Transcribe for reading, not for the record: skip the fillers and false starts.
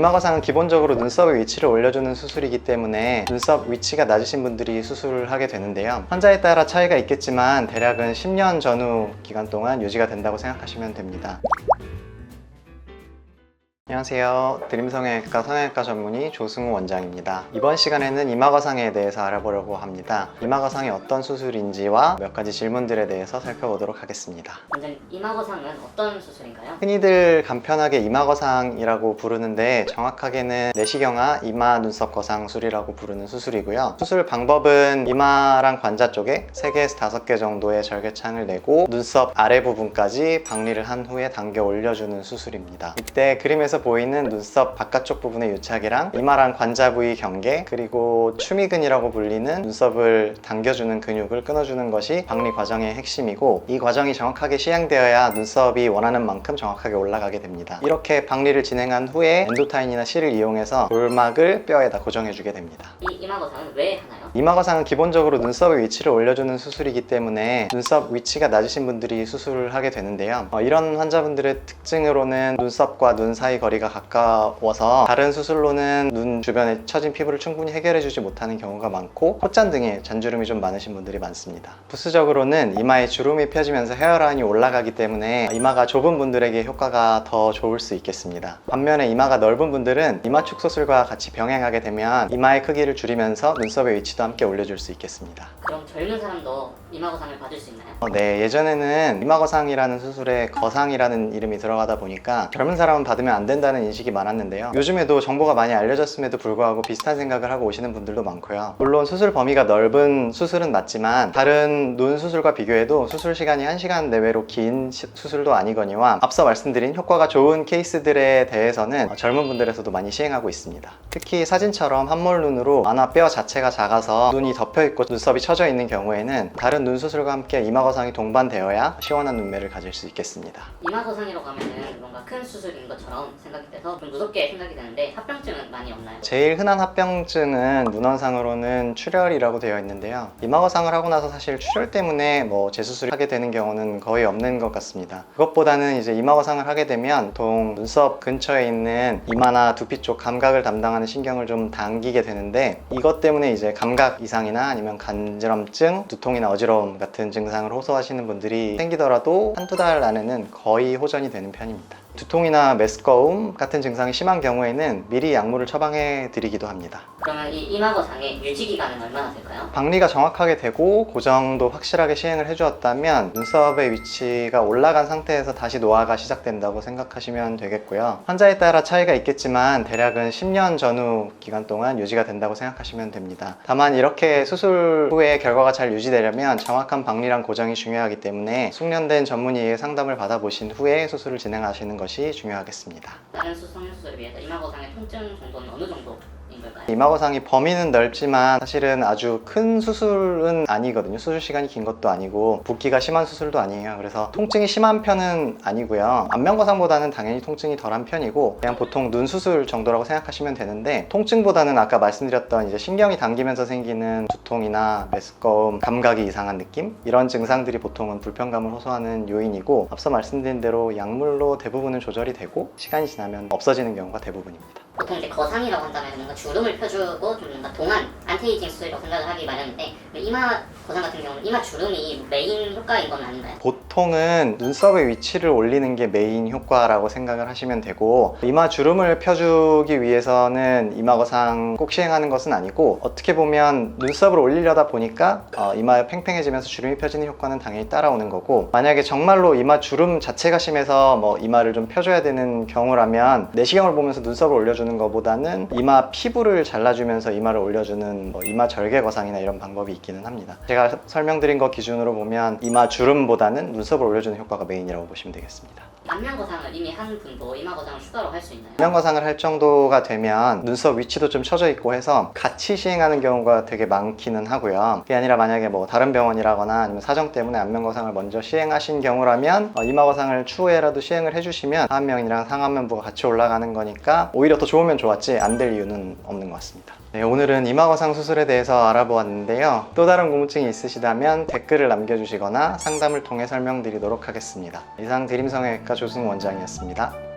이마 거상은 기본적으로 눈썹의 위치를 올려주는 수술이기 때문에 눈썹 위치가 낮으신 분들이 수술을 하게 되는데요. 환자에 따라 차이가 있겠지만 대략은 10년 전후 기간 동안 유지가 된다고 생각하시면 됩니다. 안녕하세요. 드림성형외과 성형외과 전문의 조승우 원장입니다. 이번 시간에는 이마거상에 대해서 알아보려고 합니다. 이마거상이 어떤 수술인지와 몇 가지 질문들에 대해서 살펴보도록 하겠습니다. 원장님, 이마거상은 어떤 수술인가요? 흔히들 간편하게 이마거상이라고 부르는데 정확하게는 내시경화 이마 눈썹 거상술이라고 부르는 수술이고요. 수술 방법은 이마랑 관자 쪽에 3개에서 5개 정도의 절개창을 내고 눈썹 아래 부분까지 박리를 한 후에 당겨 올려주는 수술입니다. 이때 그림에서 보이는 눈썹 바깥쪽 부분의 유착이랑 이마랑 관자 부위 경계, 그리고 추미근이라고 불리는 눈썹을 당겨주는 근육을 끊어주는 것이 박리 과정의 핵심이고, 이 과정이 정확하게 시행되어야 눈썹이 원하는 만큼 정확하게 올라가게 됩니다. 이렇게 박리를 진행한 후에 엔도타인이나 실을 이용해서 볼막을 뼈에다 고정해주게 됩니다. 이 이마거상은 왜 하나요? 이마거상은 기본적으로 눈썹의 위치를 올려주는 수술이기 때문에 눈썹 위치가 낮으신 분들이 수술을 하게 되는데요. 이런 환자분들의 특징으로는 눈썹과 눈 사이 거리가 가까워서 다른 수술로는 눈 주변에 처진 피부를 충분히 해결해주지 못하는 경우가 많고, 콧잔 등에 잔주름이 좀 많으신 분들이 많습니다. 부수적으로는 이마에 주름이 펴지면서 헤어라인이 올라가기 때문에 이마가 좁은 분들에게 효과가 더 좋을 수 있겠습니다. 반면에 이마가 넓은 분들은 이마축 수술과 같이 병행하게 되면 이마의 크기를 줄이면서 눈썹의 위치도 함께 올려줄 수 있겠습니다. 그럼 젊은 사람도 이마거상을 받을 수 있나요? 네, 예전에는 이마거상이라는 수술에 거상이라는 이름이 들어가다 보니까 젊은 사람은 받으면 안 된다는 인식이 많았는데요. 요즘에도 정보가 많이 알려졌음에도 불구하고 비슷한 생각을 하고 오시는 분들도 많고요. 물론 수술 범위가 넓은 수술은 맞지만 다른 눈 수술과 비교해도 수술 시간이 1시간 내외로 긴 수술도 아니거니와 앞서 말씀드린 효과가 좋은 케이스들에 대해서는 젊은 분들에서도 많이 시행하고 있습니다. 특히 사진처럼 함몰 눈으로 안와 뼈 자체가 작아서 눈이 덮여있고 눈썹이 처져 있는 경우에는 다른 눈 수술과 함께 이마거상이 동반되어야 시원한 눈매를 가질 수 있겠습니다. 이마거상이라고 하면은 뭔가 큰 수술인 것처럼 생각이 돼서 좀 무섭게 생각이 되는데 합병증은 많이 없나요? 제일 흔한 합병증은 문헌상으로는 출혈이라고 되어 있는데요. 이마거상을 하고 나서 사실 출혈 때문에 재수술을 하게 되는 경우는 거의 없는 것 같습니다. 그것보다는 이제 이마거상을 하게 되면 보통 눈썹 근처에 있는 이마나 두피 쪽 감각을 담당하는 신경을 좀 당기게 되는데, 이것 때문에 이제 감각 이상이나 아니면 간지럼증, 두통이나 어지러움 같은 증상을 호소하시는 분들이 생기더라도 한두 달 안에는 거의 호전이 되는 편입니다. 두통이나 메스꺼움 같은 증상이 심한 경우에는 미리 약물을 처방해 드리기도 합니다. 그러면 이 이마거상의 유지 기간은 얼마나 될까요? 박리가 정확하게 되고 고정도 확실하게 시행을 해주었다면 눈썹의 위치가 올라간 상태에서 다시 노화가 시작된다고 생각하시면 되겠고요. 환자에 따라 차이가 있겠지만 대략은 10년 전후 기간 동안 유지가 된다고 생각하시면 됩니다. 다만 이렇게 수술 후에 결과가 잘 유지되려면 정확한 박리랑 고정이 중요하기 때문에 숙련된 전문의의 상담을 받아보신 후에 수술을 진행하시는 것이 중요하겠습니다. 다른 성형수술에 비해서 이마거상의 통증 정도는 어느 정도인 걸까요? 이마거상이 범위는 넓지만 사실은 아주 큰 수술은 아니거든요. 수술 시간이 긴 것도 아니고 붓기가 심한 수술도 아니에요. 그래서 통증이 심한 편은 아니고요. 안면거상보다는 당연히 통증이 덜한 편이고 그냥 보통 눈 수술 정도라고 생각하시면 되는데, 통증보다는 아까 말씀드렸던 이제 신경이 당기면서 생기는 두통이나 메스꺼움, 감각이 이상한 느낌, 이런 증상들이 보통은 불편감을 호소하는 요인이고, 앞서 말씀드린 대로 약물로 대부분은 조절이 되고 시간이 지나면 없어지는 경우가 대부분입니다. 보통 이제 거상이라고 한다면 뭔가 주름을 펴주고 좀 뭔가 동안 안티에이징 수술이라고 생각을 하기 마련인데, 이마 거상 같은 경우는 이마 주름이 메인 효과인 건 아닌가요? 보통은 눈썹의 위치를 올리는 게 메인 효과라고 생각을 하시면 되고, 이마 주름을 펴주기 위해서는 이마거상 꼭 시행하는 것은 아니고, 어떻게 보면 눈썹을 올리려다 보니까 이마가 팽팽해지면서 주름이 펴지는 효과는 당연히 따라오는 거고, 만약에 정말로 이마 주름 자체가 심해서 이마를 좀 펴줘야 되는 경우라면 내시경을 보면서 눈썹을 올려주는 것보다는 이마 피부를 잘라주면서 이마를 올려주는 이마 절개 거상이나 이런 방법이 있기는 합니다. 제가 설명드린 것 기준으로 보면 이마 주름보다는 눈썹을 올려주는 효과가 메인이라고 보시면 되겠습니다. 안면거상을 이미 한 분도 이마거상을 추가로 할 수 있나요? 안면거상을 할 정도가 되면 눈썹 위치도 좀 처져 있고 해서 같이 시행하는 경우가 되게 많기는 하고요. 그게 아니라 만약에 다른 병원이라거나 아니면 사정 때문에 안면거상을 먼저 시행하신 경우라면 이마거상을 추후에라도 시행을 해주시면 하안면이랑 상안면부가 같이 올라가는 거니까 오히려 더 좋으면 좋았지 안 될 이유는 없는 것 같습니다. 네, 오늘은 이마거상 수술에 대해서 알아보았는데요. 또 다른 궁금증이 있으시다면 댓글을 남겨주시거나 상담을 통해 설명드리도록 하겠습니다. 이상 드림성형외과 조승우 원장이었습니다.